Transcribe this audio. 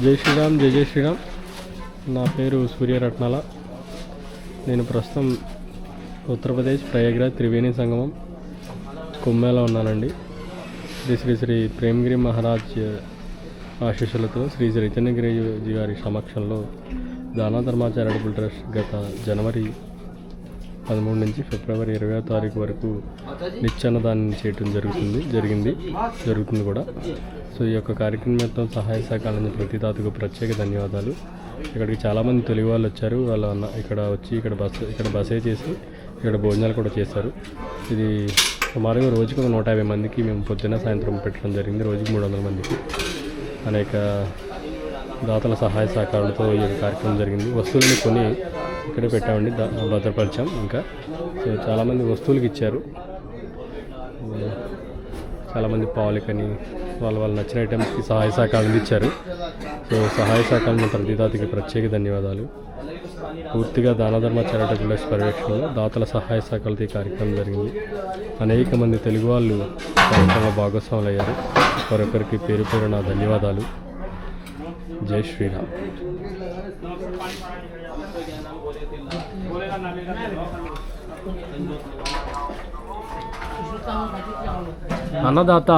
జై శ్రీరామ్, జై జై శ్రీరామ్. నా పేరు సూర్యరత్నాల. నేను ప్రస్తుతం ఉత్తరప్రదేశ్ ప్రయాగ్రాజ్ త్రివేణి సంగమం కుంభమేళా ఉన్నానండి. శ్రీ శ్రీ శ్రీ ప్రేమగిరి మహారాజ్ ఆశీస్సులతో శ్రీ చైతన్యగిరిజీ గారి సమక్షంలో దాన ధర్మ చారిటబుల్ ట్రస్ట్ గత జనవరి 13 నుంచి ఫిబ్రవరి 20వ తారీఖు వరకు నిత్యాన్నదానం చేయటం జరుగుతుంది కూడా. సో ఈ యొక్క కార్యక్రమంతో సహాయ సహకారాన్ని ప్రతి తాతకు ప్రత్యేక ధన్యవాదాలు. ఇక్కడికి చాలామంది తెలుగు వాళ్ళు వచ్చారు. ఇక్కడ వచ్చి ఇక్కడ బసే చేసి ఇక్కడ భోజనాలు కూడా చేశారు. ఇది సుమారుగా రోజుకు 150 మందికి మేము పొద్దున్న సాయంత్రం పెట్టడం జరిగింది. రోజుకి 300 మందికి అనేక దాతల సహాయ సహకారాలతో ఈ కార్యక్రమం జరిగింది. వస్తువులని కొని ఇక్కడే పెట్టామండి, భద్రపరిచాం. ఇంకా సో చాలామంది వస్తువులకి ఇచ్చారు. చాలామంది పాలకని వాళ్ళు నచ్చిన ఐటమ్స్కి సహాయ సహకారాలు ఇచ్చారు. సో సహాయ సహకారం ప్రతి దాతకి ప్రత్యేక ధన్యవాదాలు. పూర్తిగా దానధర్మ చారిటబుల్ ట్రస్ట్ పర్యవేక్షణలో దాతల సహాయ సహకారాలతో ఈ కార్యక్రమం జరిగింది. అనేక మంది తెలుగు వాళ్ళు కార్యక్రమంలో భాగస్వాములు అయ్యారు. వారొకరికి పేరు పేరు నా ధన్యవాదాలు. జై శ్రీరామ్. అన్నదాత